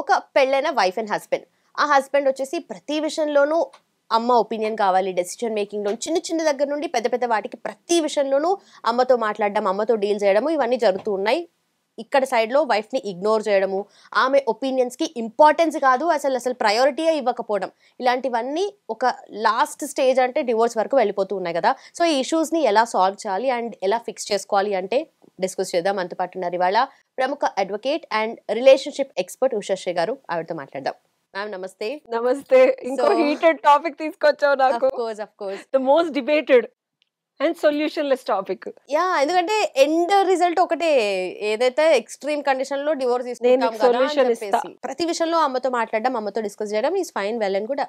ఒక పెళ్ళైన wife and husband. ఆ హస్బెండ్ వచ్చేసి ప్రతి విషయంలోనూ అమ్మ ఒపీనియన్ కావాలి, డెసిషన్ మేకింగ్లో చిన్న చిన్న దగ్గర నుండి పెద్ద పెద్ద వాటికి ప్రతి విషయంలోనూ అమ్మతో మాట్లాడడం, అమ్మతో డీల్ చేయడము ఇవన్నీ జరుగుతూ ఉన్నాయి. ఇక్కడ సైడ్లో వైఫ్ని ఇగ్నోర్ చేయడము, ఆమె ఒపీనియన్స్కి ఇంపార్టెన్స్ కాదు అసలు ప్రయారిటీయే ఇవ్వకపోవడం, ఇలాంటివన్నీ ఒక లాస్ట్ స్టేజ్ అంటే డివోర్స్ వరకు వెళ్ళిపోతూ ఉన్నాయి కదా. సో ఈ ఇష్యూస్ని ఎలా సాల్వ్ చేయాలి అండ్ ఎలా ఫిక్స్ చేసుకోవాలి అంటే డిస్కస్ చేద్దాం. మనతో పాటు ఉన్నారు ఇవాళ ప్రముఖ advocate and relationship expert Ushasri గారు. ఆవిడతో మాట్లాడదాం. మ్యామ్ నమస్తే. నమస్తే. ఇంకో హీటెడ్ టాపిక్ తీసుకొచ్చావు నాకు. Of course the most debated and solution less topic. Yeah, ఎందుకంటే ఎండ్ రిజల్ట్ ఒకటే, ఏదైతే ఎక్స్ట్రీమ్ కండిషన్ లో డివోర్స్ తీసుకుంటాం కదా అని చెప్పేసి ప్రతి విషయంలో అమ్మతో మాట్లాడడం, అమ్మతో డిస్కస్ చేయడం is fine, well and good,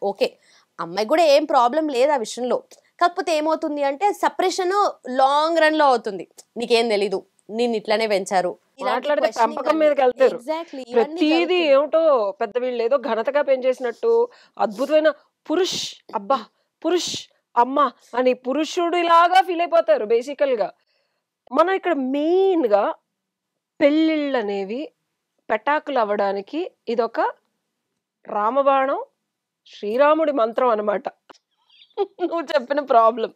okay. అమ్మాయి కూడా ఏం ప్రాబ్లం లేదు ఆ విషయంలో. కాకపోతే ఏమవుతుంది అంటే సెపరేషన్ లాంగ్ రన్ లో అవుతుంది. నీకేం తెలీదు, నేను ఇట్లానే పెంచారు, మాట్లాడితే పెంపకం మీదకి వెళ్తారు. ప్రతిదీ ఏమిటో పెద్ద వీళ్ళు ఏదో ఘనతగా పెంచేసినట్టు అద్భుతమైన పురుష్, అబ్బా పురుష్ అమ్మ అని పురుషుడిలాగా ఫీల్ అయిపోతారు బేసికల్ గా. మనం ఇక్కడ మెయిన్ గా పెళ్ళిళ్ళు అనేవి పెటాకులు అవ్వడానికి ఇదొక రామబాణం, శ్రీరాముడి మంత్రం అన్నమాట. నువ్వు చెప్పిన ప్రాబ్లం.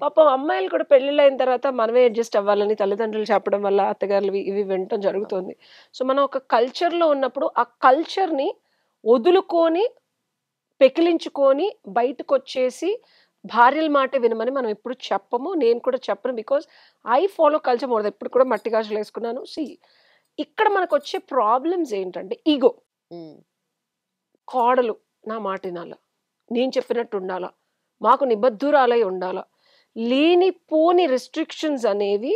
పాపం అమ్మాయిలు కూడా పెళ్లిళ్ళు అయిన తర్వాత మనమే అడ్జస్ట్ అవ్వాలని తల్లిదండ్రులు చెప్పడం వల్ల అత్తగారులు ఇవి వినటం జరుగుతుంది. సో మనం ఒక కల్చర్లో ఉన్నప్పుడు ఆ కల్చర్ని వదులుకొని పెకిలించుకొని బయటకు వచ్చేసి భార్యల మాట వినమని మనం ఎప్పుడు చెప్పము. నేను కూడా చెప్పను, because I follow culture more. ఎప్పుడు కూడా మట్టి గాజులు వేసుకున్నాను. ఇక్కడ మనకు వచ్చే ప్రాబ్లమ్స్ ఏంటంటే ఈగో. కోడలు నా మాట వినాలా, నేను చెప్పినట్టు ఉండాలా, మాకు నిబద్ధురాలై ఉండాలా, లేనిపోని రెస్ట్రిక్షన్స్ అనేవి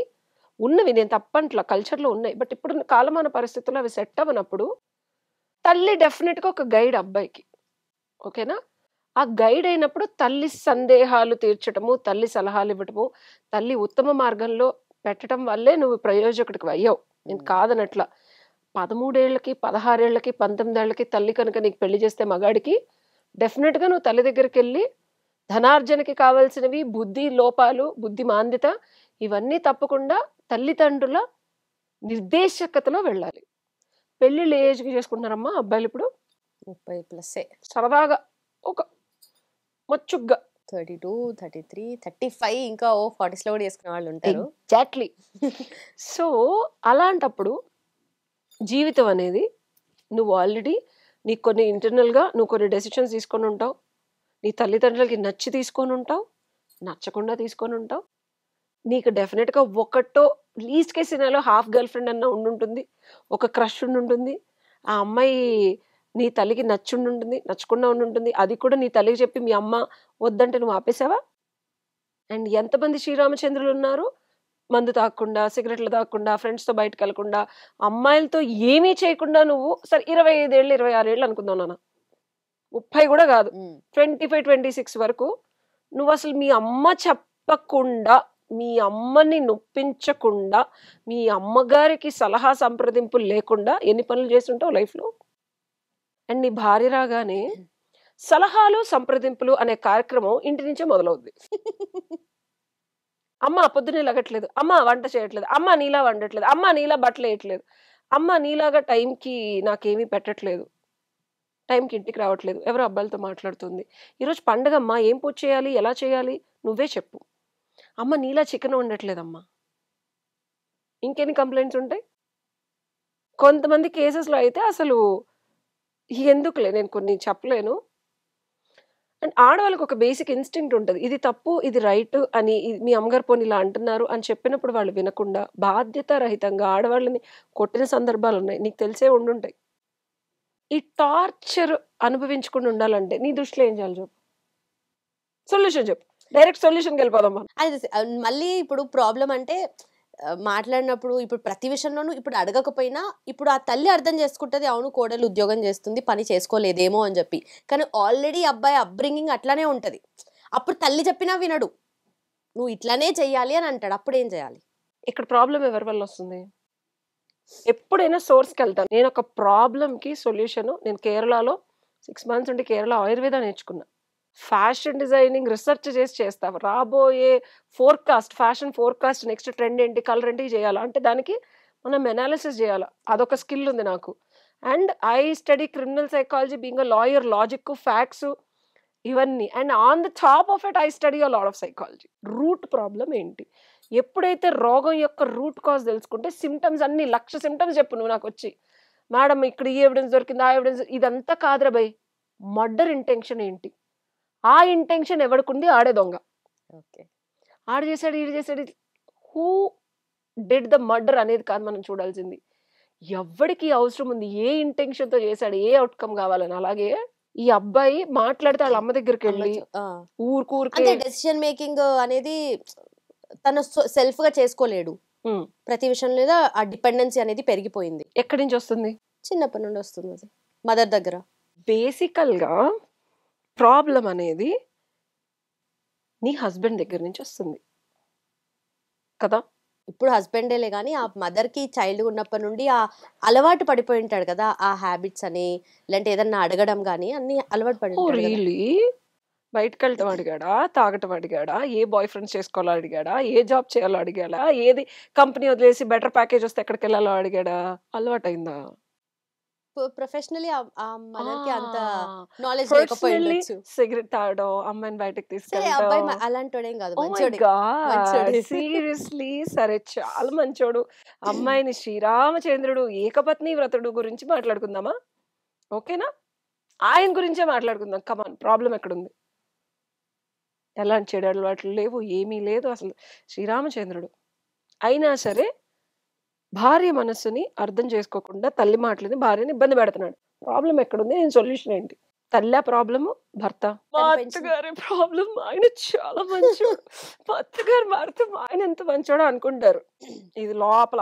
ఉన్నవి. నేను తప్పంట్లా, కల్చర్లో ఉన్నాయి. బట్ ఇప్పుడు కాలమాన పరిస్థితుల్లో అవి సెట్ అవ్వనప్పుడు తల్లి డెఫినెట్గా ఒక గైడ్ అబ్బాయికి, ఓకేనా. ఆ గైడ్ అయినప్పుడు తల్లి సందేహాలు తీర్చడము, తల్లి సలహాలు ఇవ్వటము, తల్లి ఉత్తమ మార్గంలో పెట్టడం వల్లే నువ్వు ప్రయోజకుడికి అయ్యావు. నేను కాదనట్లా. 13 ఏళ్ళకి 16 ఏళ్ళకి 19 ఏళ్ళకి తల్లి కనుక నీకు పెళ్లి చేస్తే మగాడికి డెఫినెట్గా నువ్వు తల్లి దగ్గరికి వెళ్ళి ధనార్జనకి కావాల్సినవి, బుద్ధి లోపాలు, బుద్ధి మాంద్యత ఇవన్నీ తప్పకుండా తల్లిదండ్రుల నిర్దేశకతలో వెళ్ళాలి. పెళ్ళిళ్ళు ఏ ఏజ్కి చేసుకుంటున్నారమ్మా అబ్బాయిలు? ఇప్పుడు 30+. సరదాగా ఒక మచ్చుగ్గా 32, 33, 35, ఇంకా 40s లో కూడా చేసుకునే వాళ్ళు ఉంటారు. ఎగ్జాక్ట్లీ. సో అలాంటప్పుడు జీవితం అనేది నువ్వు ఆల్రెడీ నీకు కొన్ని ఇంటర్నల్గా నువ్వు కొన్ని డెసిషన్స్ తీసుకొని ఉంటావు. నీ తల్లిదండ్రులకి నచ్చి తీసుకొని ఉంటావు, నచ్చకుండా తీసుకొని ఉంటావు. నీకు డెఫినెట్గా ఒకటో లీస్ట్ కేస్ సినాలో హాఫ్ గర్ల్ ఫ్రెండ్ అన్న ఉండుంటుంది, ఒక క్రష్ ఉండుంటుంది. ఆ అమ్మాయి నీ తల్లికి నచ్చుండుంటుంది, నచ్చకుండా ఉండుంటుంది. అది కూడా నీ తల్లికి చెప్పి మీ అమ్మ వద్దంటే నువ్వు ఆపేసావా? అండ్ ఎంతమంది శ్రీరామచంద్రులు ఉన్నారు మందు తాగకుండా, సిగరెట్లు తాగకుండా, ఫ్రెండ్స్తో బయటకు వెళ్ళకుండా, అమ్మాయిలతో ఏమీ చేయకుండా నువ్వు సరే 25 ఏళ్ళు 26 ఏళ్ళు అనుకుందాం నాన్న, 30 కూడా కాదు, 25, 26 వరకు నువ్వు అసలు మీ అమ్మ చెప్పకుండా, మీ అమ్మని నొప్పించకుండా, మీ అమ్మగారికి సలహా సంప్రదింపులు లేకుండా ఎన్ని పనులు చేస్తుంటావు లైఫ్లో. అండ్ నీ భార్య రాగానే సలహాలు సంప్రదింపులు అనే కార్యక్రమం ఇంటి నుంచే మొదలవుద్ది. అమ్మ పొద్దునే లగట్లేదు, అమ్మ వంట చేయట్లేదు, అమ్మ నీలా వండట్లేదు, అమ్మ నీలా బట్టలు వేయట్లేదు, అమ్మ నీలాగా టైంకి నాకేమీ పెట్టట్లేదు, టైంకి ఇంటికి రావట్లేదు, ఎవరో అబ్బాయిలతో మాట్లాడుతుంది, ఈరోజు పండగమ్మా ఏం పూజ చేయాలి, ఎలా చేయాలి నువ్వే చెప్పు, అమ్మ నీలా చికెన్ వండట్లేదమ్మా. ఇంకెన్ని కంప్లైంట్స్ ఉంటాయి. కొంతమంది కేసెస్లో అయితే అసలు ఎందుకులే నేను కొన్ని చెప్పలేను. అండ్ ఆడవాళ్ళకి ఒక బేసిక్ ఇన్స్టింక్ట్ ఉంటుంది, ఇది తప్పు ఇది రైట్ అని. మీ అమ్మగారు పోనీ ఇలా అంటున్నారు అని చెప్పినప్పుడు వాళ్ళు వినకుండా బాధ్యత రహితంగా ఆడవాళ్ళని కొట్టిన సందర్భాలు ఉన్నాయి, నీకు తెలిసే ఉండుంటాయి. ఈ టార్చర్ అనుభవించకుండా ఉండాలంటే నీ దృష్టిలో ఏం చేయాలి చెప్పు, సొల్యూషన్ చెప్పు, డైరెక్ట్ సొల్యూషన్కి వెళ్ళిపోదాం మనం. మళ్ళీ ఇప్పుడు ప్రాబ్లం అంటే మాట్లాడినప్పుడు ఇప్పుడు ప్రతి విషయంలోనూ ఇప్పుడు అడగకపోయినా ఇప్పుడు ఆ తల్లి అర్థం చేసుకుంటుంది, అవును కోడలు ఉద్యోగం చేస్తుంది పని చేసుకోలేదేమో అని చెప్పి. కానీ ఆల్రెడీ అబ్బాయి అప్బ్రింగింగ్ అట్లానే ఉంటుంది. అప్పుడు తల్లి చెప్పినా వినడు, నువ్వు ఇట్లానే చెయ్యాలి అని అంటాడు. అప్పుడు ఏం చేయాలి? ఇక్కడ ప్రాబ్లం ఎవరి వల్ల వస్తుంది? ఎప్పుడైనా సోర్స్కి వెళ్తాను. నేను ఒక ప్రాబ్లంకి సొల్యూషన్, నేను కేరళలో 6 months ఉండి కేరళ ఆయుర్వేద నేర్చుకున్నా. ఫ్యాషన్ డిజైనింగ్ రీసెర్చ్ చేసి చేస్తావు, రాబోయే forecast, fashion forecast, next trend ఏంటి, కలర్ ఏంటి చేయాలా అంటే దానికి మనం ఎనాలిసిస్ చేయాలా, అదొక స్కిల్ ఉంది నాకు. And I study criminal psychology, being a lawyer, logic, facts ఇవన్నీ. And on the top of it I study a lot of psychology. Root problem ఏంటి, ఎప్పుడైతే రోగం యొక్క రూట్ కాజ్ తెలుసుకుంటే సిమ్టమ్స్ అన్ని 1,00,000 సిమ్టమ్స్ చెప్పు నువ్వు నాకు వచ్చి, మేడం ఇక్కడ ఈ ఎవిడెన్స్ దొరికింది, ఆ ఎవిడెన్స్, ఇదంతా కాదురా బై. మర్డర్ ఇంటెన్షన్ ఏంటి, ఆ ఇంటెన్షన్ ఎవడుకుంది, ఆడే దొంగ, ఓకే ఆడు చేశాడు, ఈడు చేశాడు, హూ డిడ్ ద మర్డర్ అనేది కాదు మనం చూడాల్సింది, ఎవరికి అవసరం ఉంది, ఏ ఇంటెన్షన్ తో చేశాడు, ఏ అవుట్కమ్ కావాలని. అలాగే ఈ అబ్బాయి మాట్లాడితే వాళ్ళ అమ్మ దగ్గరికి వెళ్ళి ఊరికే అంటే డెసిషన్ మేకింగ్ అనేది తను సెల్ఫ్ గా చేసుకోలేడు, ప్రతి విషయం మీద ఆ డిపెండెన్సీ అనేది పెరిగిపోయింది. ఎక్కడి నుంచి వస్తుంది, చిన్నప్పటి నుండి వస్తుంది, అది మదర్ దగ్గర. బేసికల్ గా ప్రాబ్లం అనేది నీ హస్బెండ్ దగ్గర నుంచి వస్తుంది కదా. ఇప్పుడు హస్బెండేలే కానీ ఆ మదర్ కి చైల్డ్ ఉన్నప్పటి నుండి ఆ అలవాటు పడిపోయి ఉంటాడు కదా, ఆ హ్యాబిట్స్ అని, లేదంటే ఏదన్నా అడగడం కానీ అన్ని అలవాటు పడి ఉంటాడు కదా. రియలీ బయటకు వెళ్ళటం అడిగాడా, తాగటం అడిగాడా, ఏ బాయ్ ఫ్రెండ్స్ చేసుకోవాలో అడిగాడా, ఏ జాబ్ చేయాలో అడిగాడా, ఏది కంపెనీ వదిలేసి బెటర్ ప్యాకేజ్ వస్తే ఎక్కడికి వెళ్ళాలో అడిగాడా, అలవాటు అయిందా. ప్రొఫెషనల్లీ ఆ మదర్ కి అంత నాలెడ్జ్ లేకపోయి ఉండొచ్చు. సిగరెట్ తాగడం, అమ్మాయిని బయటకు సరే అబ్బాయి తీసుకెళ్ళడం. అలాంటోడేం కాదు, ఓ మై మంచోడే. గాడ్, మంచోడే. సీరియస్లీ, సరే చాలా మంచోడు. అమ్మాయిని శ్రీరామచంద్రుడు ఏకపత్ని వ్రతుడు గురించి మాట్లాడుకుందామా, ఓకేనా, ఆయన గురించే మాట్లాడుకుందాం. కమాన్, ప్రాబ్లం ఎక్కడుంది, ఎలాంటి చెడు అలవాట్లు లేవు, ఏమీ లేదు అసలు, శ్రీరామచంద్రుడు. అయినా సరే భార్య మనస్సుని అర్థం చేసుకోకుండా తల్లి మాటలని భార్యని ఇబ్బంది పెడుతున్నాడు. ప్రాబ్లం ఎక్కడుంది, నేను సొల్యూషన్ ఏంటి, తల్లి ప్రాబ్లము, భర్త, మా అత్తగారి ప్రాబ్లం, ఆయన చాలా మంచోడు, మా అత్తగారు మారితే ఆయన ఎంత మంచోడో అనుకుంటారు. ఇది లోపల.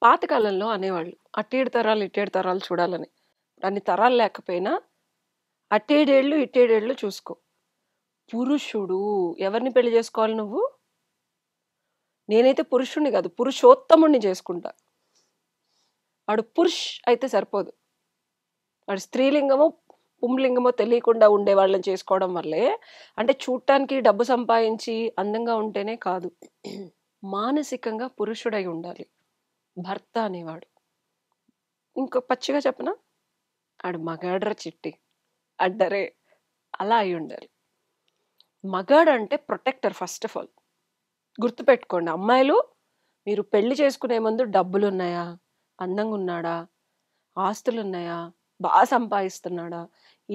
పాతకాలంలో అనేవాళ్ళు అట్టేడు తరాలు ఇట్టేడు తరాలు చూడాలని. అన్ని తరాలు లేకపోయినా అట్టేడేళ్ళు ఇట్టేడేళ్ళు చూసుకో. పురుషుడు ఎవరిని పెళ్లి చేసుకోవాలి నువ్వు, నేనైతే పురుషుణ్ణి కాదు పురుషోత్తముణ్ణి చేసుకుంటా. వాడు పురుష్ అయితే సరిపోదు, వాడు స్త్రీలింగమో పుంలింగమో తెలియకుండా ఉండే వాళ్ళని చేసుకోవడం వల్లే, అంటే చూడటానికి డబ్బు సంపాదించి అందంగా ఉంటేనే కాదు, మానసికంగా పురుషుడై ఉండాలి భర్త అనేవాడు. ఇంకో పచ్చిగా చెప్పనా, ఆడు మగాడ్ర చిట్టి అడ్డరే, అలా అయి ఉండాలి. మగాడు అంటే ప్రొటెక్టర్ ఫస్ట్ ఆఫ్ ఆల్. గుర్తుపెట్టుకోండి అమ్మాయిలు, మీరు పెళ్లి చేసుకునే ముందు డబ్బులు ఉన్నాయా, అందంగా ఉన్నాడా, ఆస్తులు ఉన్నాయా, బాగా సంపాదిస్తున్నాడా,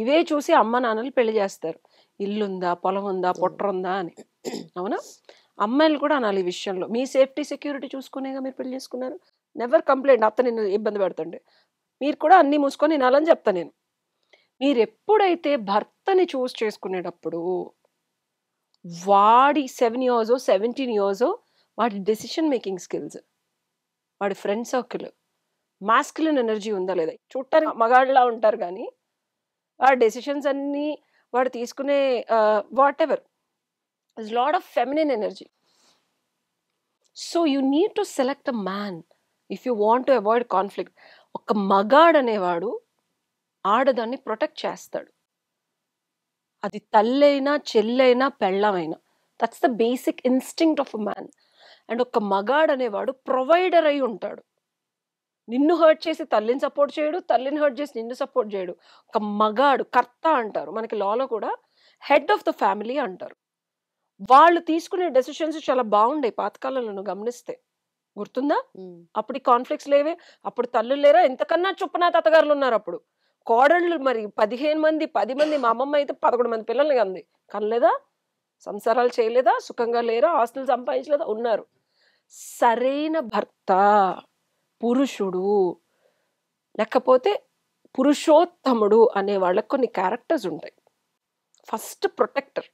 ఇవే చూసి అమ్మ నాన్నలు పెళ్లి చేస్తారు. ఇల్లుందా, పొలం ఉందా, పొట్రుందా అని. అవునా, అమ్మాయిలు కూడా అనాలి ఈ విషయంలో. మీ సేఫ్టీ సెక్యూరిటీ చూసుకునేగా మీరు పెళ్లి చేసుకున్నారు. నెవర్ కంప్లైంట్ అత్త నిన్ను ఇబ్బంది పెడుతుండే, మీరు కూడా అన్ని మూసుకొని వినాలని చెప్తా నేను. మీరు ఎప్పుడైతే భర్తని చూస్ చేసుకునేటప్పుడు వాడి 7 years 17 years వాడి డెసిషన్ మేకింగ్ స్కిల్స్, వాడి ఫ్రెండ్ సర్కిల్, మాస్కులిన్ ఎనర్జీ ఉందా లేదా, చూడటానికి మగాళ్ళలా ఉంటారు కానీ ఆ డెసిషన్స్ అన్నీ వాడు తీసుకునే whatever lot of feminine energy. So you need to select a man if you want to avoid conflict. ఒక మగాడు అనేవాడు ఆడదాన్ని ప్రొటెక్ట్ చేస్తాడు, అది తల్లైనా చెల్లైనా పెళ్ళమైనా. That's the basic instinct of a man. And ఒక మగాడు అనేవాడు ప్రొవైడర్ అయి ఉంటాడు. నిన్ను హర్ట్ చేసి తల్లిని సపోర్ట్ చేయడు, తల్లిని హర్ట్ చేసి నిన్ను సపోర్ట్ చేయడు. ఒక మగాడు కర్త అంటారు మనకి లాలో కూడా, హెడ్ ఆఫ్ ద ఫ్యామిలీ అంటారు. వాళ్ళు తీసుకునే డెసిషన్స్ చాలా బాగుండే పాతకాలంలో నువ్వు గమనిస్తే, గుర్తుందా. అప్పుడు కాన్ఫ్లిక్ట్స్ లేవే, అప్పుడు తల్లులు లేరా, ఎంతకన్నా చొప్పున తాతగారులు ఉన్నారు. అప్పుడు కోడళ్ళు మరి 15 మంది 10 మంది, మా అమ్మమ్మ అయితే 11 మంది పిల్లల్ని కంది, కనలేదా, సంసారాలు చేయలేదా, సుఖంగా లేరా, ఆస్తులు సంపాదించలేదా, ఉన్నారు. సరైన భర్త పురుషుడు, లేకపోతే పురుషోత్తముడు అనే వాళ్ళకి కొన్ని క్యారెక్టర్స్ ఉంటాయి. First protector,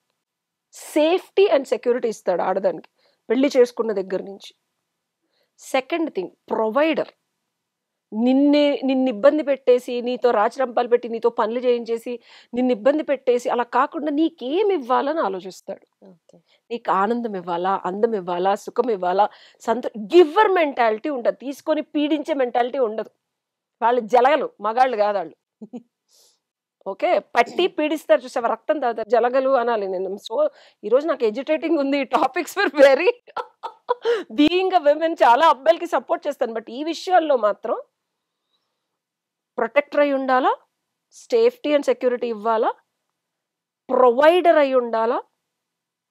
safety and security ఇస్తాడు ఆడదానికి పెళ్లి చేసుకున్న దగ్గర నుంచి. సెకండ్ థింగ్ ప్రొవైడర్, నిన్ను ఇబ్బంది పెట్టేసి, నీతో రాచరంపాలు పెట్టి, నీతో పనులు చేయించేసి, నిన్ను ఇబ్బంది పెట్టేసి అలా కాకుండా నీకేమి ఇవ్వాలని ఆలోచిస్తాడు. నీకు ఆనందం ఇవ్వాలా, అందం ఇవ్వాలా, సుఖం ఇవ్వాలా, గివ్వర్ మెంటాలిటీ ఉంటుంది, తీసుకొని పీడించే మెంటాలిటీ ఉండదు. వాళ్ళు జలగలు, మగాళ్ళు కాదు వాళ్ళు. ఓకే, పట్టి పీడిస్తారు చూసావా, రక్తం తాగుతారు, జలగలు అనాలి నేను. సో ఈరోజు నాకు ఎడ్యుటేటింగ్ ఉంది, topics for very being a women చాలా అబ్బాయిలకి సపోర్ట్ చేస్తాను, బట్ ఈ విషయాల్లో మాత్రం ప్రొటెక్టర్ అయి ఉండాలా, సేఫ్టీ అండ్ సెక్యూరిటీ ఇవ్వాలా, ప్రొవైడర్ అయి ఉండాలా.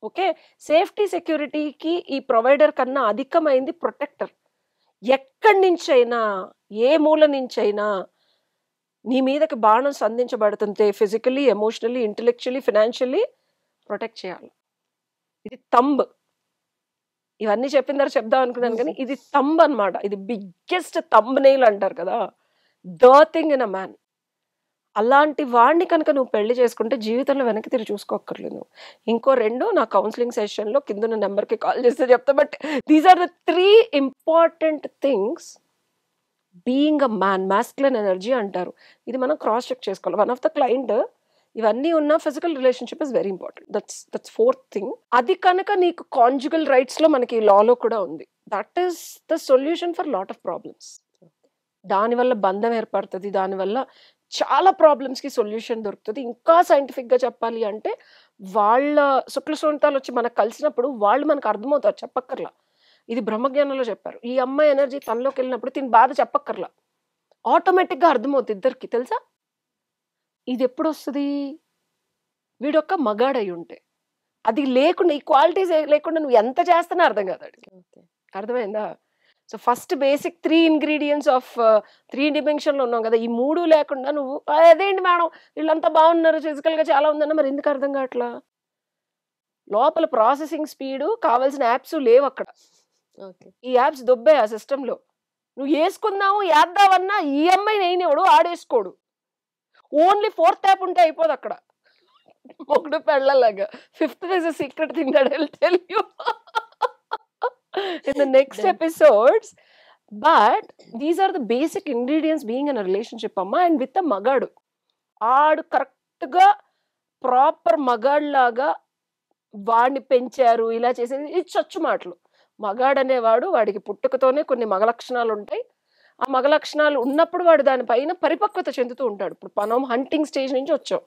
ఓకే, సేఫ్టీ సెక్యూరిటీకి ఈ ప్రొవైడర్ కన్నా అధికమైంది ప్రొటెక్టర్. ఎక్కడి నుంచైనా, ఏ మూల నుంచైనా నీ మీదకి బాణం సంధించబడుతుంటే physically, emotionally, intellectually, financially protect చేయాలి. ఇది తంబ్. ఇవన్నీ చెప్పిన తర్వాత చెప్దాం అనుకున్నాను కానీ ఇది తంబ్ అనమాట. ఇది బిగ్గెస్ట్ తంబ్ నెయిల్ అంటారు కదా, the thing in a man. అలాంటి వాడిని కనుక నువ్వు పెళ్లి చేసుకుంటే జీవితంలో వెనక్కి తిరిగి చూసుకోక్కర్లేదు నువ్వు. ఇంకో 2 నా కౌన్సిలింగ్ సెషన్లో కింద నెంబర్కి కాల్ చేస్తే చెప్తా. But these are the 3 important things being a man. Masculine energy అంటారు. ఇది మనం క్రాస్ చెక్ చేసుకోవాలి. వన్ ఆఫ్ ద క్లయింట్ ఇవన్నీ ఉన్న physical relationship is very important. That's 4th thing. అది కనుక నీకు కాంజుగల్ రైట్స్లో మనకి లాలో కూడా ఉంది. That is the solution for lot of problems. దానివల్ల బంధం ఏర్పడుతుంది, దానివల్ల చాలా ప్రాబ్లమ్స్కి సొల్యూషన్ దొరుకుతుంది. ఇంకా సైంటిఫిక్గా చెప్పాలి అంటే వాళ్ళ శుక్ల సొంతాలు వచ్చి మనకు కలిసినప్పుడు వాళ్ళు మనకు అర్థమవుతారు, చెప్పక్కర్లా. ఇది బ్రహ్మజ్ఞానంలో చెప్పారు. ఈ అమ్మాయి ఎనర్జీ తనలోకి వెళ్ళినప్పుడు దీని బాధ చెప్పక్కర్లా, ఆటోమేటిక్గా అర్థమవుతుంది ఇద్దరికి. తెలుసా ఇది ఎప్పుడు వస్తుంది? వీడొక్క మగాడై ఉంటే. అది లేకుండా, ఈ క్వాలిటీస్ లేకుండా నువ్వు ఎంత చేస్తున్నా అర్థం కాదు అడిగి. అర్థమైందా? So first basic 3 ingredients of 3 డిమెన్షన్లో ఉన్నాం కదా, ఈ 3 లేకుండా నువ్వు అదేంటి మేడం వీళ్ళంతా బాగున్నారు, ఫిజికల్గా చాలా ఉందన్న, మరి ఎందుకు అర్థం కావట్లా? లోపల ప్రాసెసింగ్ స్పీడు, కావాల్సిన యాప్స్ లేవు అక్కడ. ఈ యాప్స్ దొబ్బే ఆ సిస్టంలో. నువ్వు వేసుకుందాము వేద్దామన్నా ఈ అమ్మాయి నేనేవాడు ఆడేసుకోడు. ఓన్లీ 4th యాప్ ఉంటే అయిపోదు అక్కడ. మొగుడు పెళ్ళలాగా. 5th is a secret thing that I'll tell you in the next episodes. But these are the basic ingredients being in a relationship, amma. And with a magadu, ఆడు కరెక్ట్గా proper మగాడ్లాగా వాడిని పెంచారు, ఇలా చేసేది ఇది చచ్చు మాటలు. మగాడు అనేవాడు వాడికి పుట్టుకతోనే కొన్ని మగ లక్షణాలు ఉంటాయి. ఆ మగ లక్షణాలు ఉన్నప్పుడు వాడు దానిపైన పరిపక్వత చెందుతూ ఉంటాడు. ఇప్పుడు మనం హంటింగ్ స్టేజ్ నుంచి వచ్చాం.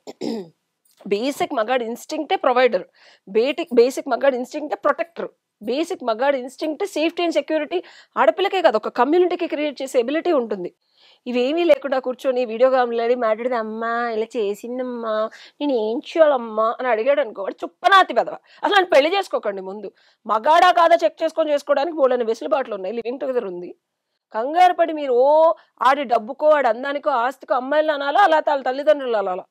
బేసిక్ మగాడి ఇన్స్టింక్టే ప్రొవైడర్, బేసిక్ మగాడి ఇన్స్టింక్టే ప్రొటెక్టర్, బేసిక్ మగాడి ఇన్స్టింక్ట్ సేఫ్టీ అండ్ సెక్యూరిటీ. ఆడపిల్లకే కాదు, ఒక కమ్యూనిటీకి క్రియేట్ చేసే ఎబిలిటీ ఉంటుంది. ఇవేమీ లేకుండా కూర్చొని వీడియో కామ్లాడి మాట్లాడితే అమ్మా ఇలా చేసిందమ్మా నేను ఏం చేయాలమ్మా అని అడిగాడు అనుకో, వాడు చుప్పనాతి పెదవ. అసలు పెళ్లి చేసుకోకండి. ముందు మగాడా కాదా చెక్ చేసుకొని చేసుకోవడానికి బోళ్ళని వెసులుబాట్లు ఉన్నాయి, లివింగ్ టుగెదర్ ఉంది. కంగారు పడి మీరు ఆడి డబ్బుకో ఆడి అందానికో ఆస్తికో అమ్మాయిలు అనాలా, అలా వాళ్ళ తల్లిదండ్రులు అనాలా?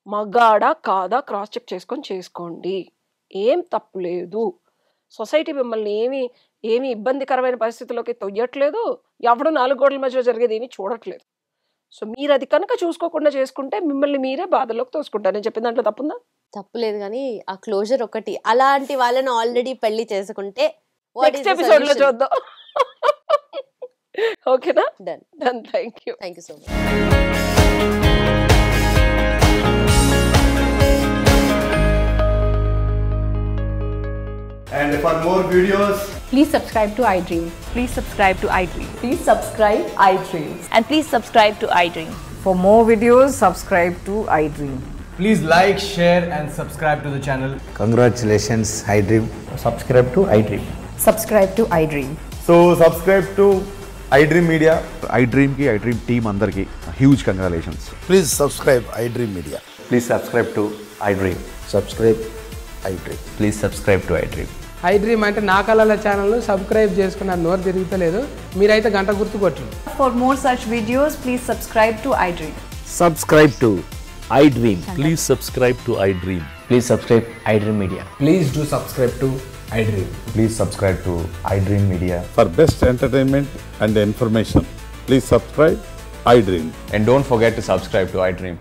మగాడా కాదా క్రాస్ చెక్ చేసుకొని చేసుకోండి, ఏం తప్పు లేదు. సొసైటీ మిమ్మల్ని ఏమి ఇబ్బందికరమైన పరిస్థితుల్లోకి తొయ్యట్లేదు, ఎవడు 4 గోడల మధ్యలో జరిగేది ఏమీ చూడట్లేదు. సో మీరు అది కనుక చూసుకోకుండా చేసుకుంటే మిమ్మల్ని మీరే బాధల్లోకి తోసుకుంటారు. నేను చెప్పిన దాంట్లో తప్పుందా? తప్పులేదు, కానీ ఆ క్లోజర్ ఒకటి. అలాంటి వాళ్ళని ఆల్రెడీ పెళ్లి చేసుకుంటే నెక్స్ట్ ఎపిసోడ్ లో చూద్దాం. ఓకేనా? Done. Thank you so much. And for more videos, please subscribe to iDream. Please subscribe to iDream. Please subscribe iDream. And please subscribe to iDream. For more videos, subscribe to iDream. please like, share and subscribe to the channel. Congratulations, iDream. Subscribe to iDream. Subscribe to iDream. So subscribe to iDream Media. iDream ki iDream team andarki huge congratulations. Please subscribe iDream Media. Please subscribe to iDream. Subscribe iDream. Please subscribe to iDream. iDream అంటే నా కళల channel subscribe చేసుకున్న నోరు తిరుగుతలేదు, మీరైతే గంట గుర్తు కొట్టండి. For more such videos, please subscribe to iDream. Subscribe to iDream. Please subscribe to iDream. Please subscribe iDream Media. Please do subscribe to iDream. Please subscribe to iDream Media. For best entertainment and information, please subscribe iDream. And don't forget to subscribe to iDream.